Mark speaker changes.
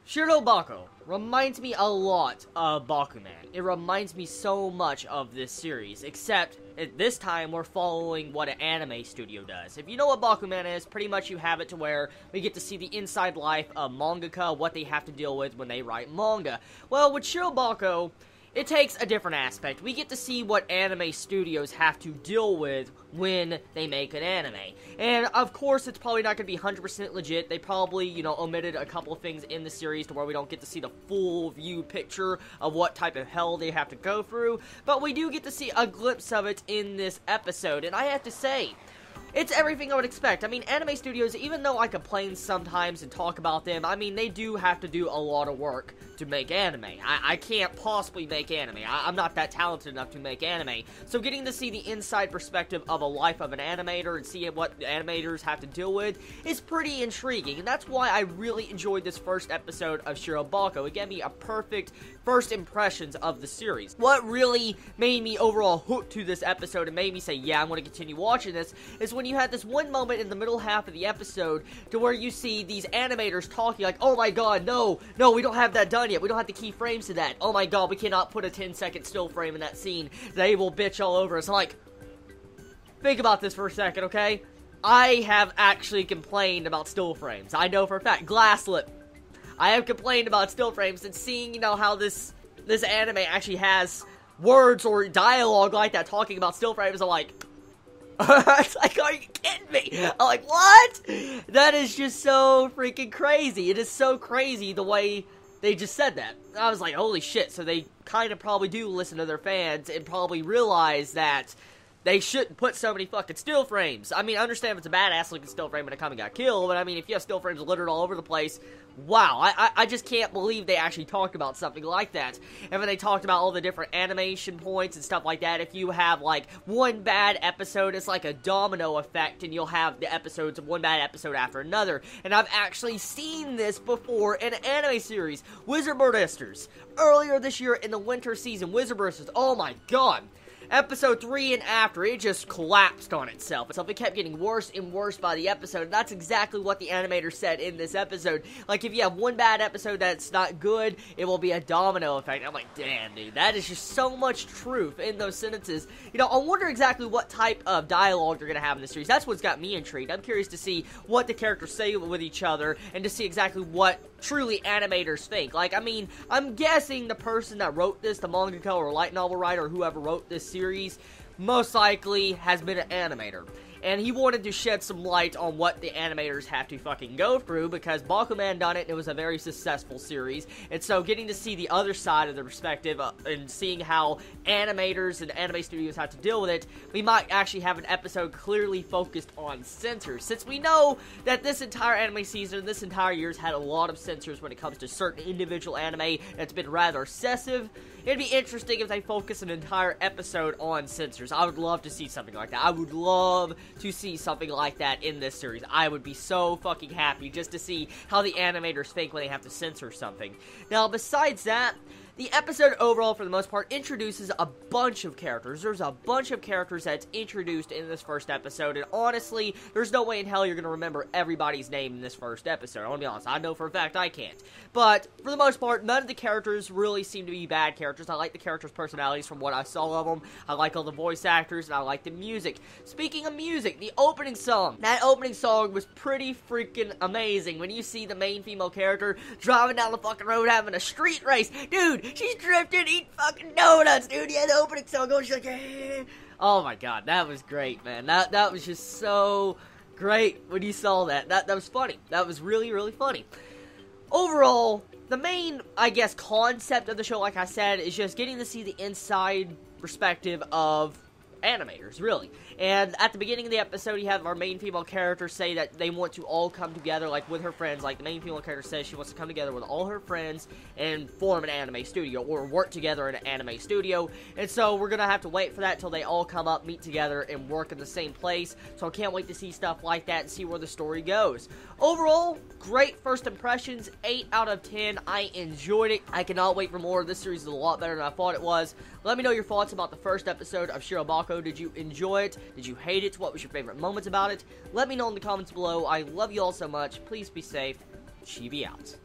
Speaker 1: Shirobako reminds me a lot of Bakuman. It reminds me so much of this series, except at this time we're following what an anime studio does. If you know what Bakuman is, pretty much you have it to where we get to see the inside life of mangaka, what they have to deal with when they write manga. Well, with Shirobako, it takes a different aspect. We get to see what anime studios have to deal with when they make an anime. And, of course, it's probably not going to be 100% legit. They probably, omitted a couple of things in the series to where we don't get to see the full view picture of what type of hell they have to go through. But we do get to see a glimpse of it in this episode. And I have to say, it's everything I would expect. I mean, anime studios, even though I complain sometimes and talk about them, I mean, they do have to do a lot of work to make anime. I can't possibly make anime. I'm not that talented enough to make anime. So getting to see the inside perspective of a life of an animator and see what the animators have to deal with is pretty intriguing. And that's why I really enjoyed this first episode of Shirobako. It gave me a perfect first impressions of the series. What really made me overall hooked to this episode and made me say, yeah, I'm going to continue watching this, is when you had this one moment in the middle half of the episode to where you see these animators talking like, oh my god, no, we don't have that done yet. We don't have the key frames to that. Oh my god, we cannot put a 10-second still frame in that scene. They will bitch all over us. I'm like, think about this for a second, okay? I have actually complained about still frames. I know for a fact. Glasslip. I have complained about still frames and seeing, how this anime actually has words or dialogue like that talking about still frames. I'm like, it's like, are you kidding me? I'm like, what? That is just so freaking crazy. It is so crazy the way they just said that. I was like, holy shit. So they kind of probably do listen to their fans and probably realize that they shouldn't put so many fucking still frames. I mean, I understand if it's a badass looking still frame and it come and got killed, but I mean, if you have still frames littered all over the place, wow, I just can't believe they actually talked about something like that. And when they talked about all the different animation points and stuff like that, if you have, like, one bad episode, it's like a domino effect, and you'll have the episodes of one bad episode after another. And I've actually seen this before in an anime series, Wizard Bursters. Earlier this year in the winter season, Wizard Bursters, oh my god. Episode 3 and after, it just collapsed on itself. It kept getting worse and worse by the episode. And that's exactly what the animator said in this episode. Like, if you have one bad episode that's not good, it will be a domino effect. I'm like, damn, dude, that is just so much truth in those sentences. I wonder exactly what type of dialogue they're going to have in this series. That's what's got me intrigued. I'm curious to see what the characters say with each other and to see exactly what truly animators think. Like, I mean, I'm guessing the person that wrote this, the mangaka or light novel writer or whoever wrote this series, most likely has been an animator. And he wanted to shed some light on what the animators have to fucking go through, because Bakuman done it, and it was a very successful series. And so getting to see the other side of the perspective and seeing how animators and anime studios have to deal with it, we might actually have an episode clearly focused on censors. Since we know that this entire anime season, this entire year's had a lot of censors when it comes to certain individual anime that's been rather excessive, it'd be interesting if they focus an entire episode on censors. I would love to see something like that. I would love to see something like that in this series. I would be so fucking happy just to see how the animators think when they have to censor something. Now, besides that, the episode overall, for the most part, introduces a bunch of characters. There's a bunch of characters that's introduced in this first episode, and honestly, there's no way in hell you're going to remember everybody's name in this first episode. I want to be honest, I know for a fact I can't. But, for the most part, none of the characters really seem to be bad characters. I like the characters' personalities from what I saw of them. I like all the voice actors, and I like the music. Speaking of music, the opening song. That opening song was pretty freaking amazing. When you see the main female character driving down the fucking road having a street race. Dude, she's drifting, eating fucking donuts, dude. Yeah, the opening song goes, she's like, eh. Oh my god, that was great, man. That was just so great when you saw that. That was funny. That was really, really funny. Overall, the main, I guess, concept of the show, like I said, is just getting to see the inside perspective of animators, really. And at the beginning of the episode, you have our main female character say that they want to all come together, like, with her friends. Like, the main female character says she wants to come together with all her friends and form an anime studio, or work together in an anime studio. And so, we're gonna have to wait for that till they all come up, meet together, and work in the same place. So, I can't wait to see stuff like that and see where the story goes. Overall, great first impressions, 8 out of 10. I enjoyed it. I cannot wait for more. This series is a lot better than I thought it was. Let me know your thoughts about the first episode of Shirobako. Did you enjoy it? Did you hate it? What was your favorite moments about it? Let me know in the comments below. I love you all so much. Please be safe. Chibi out.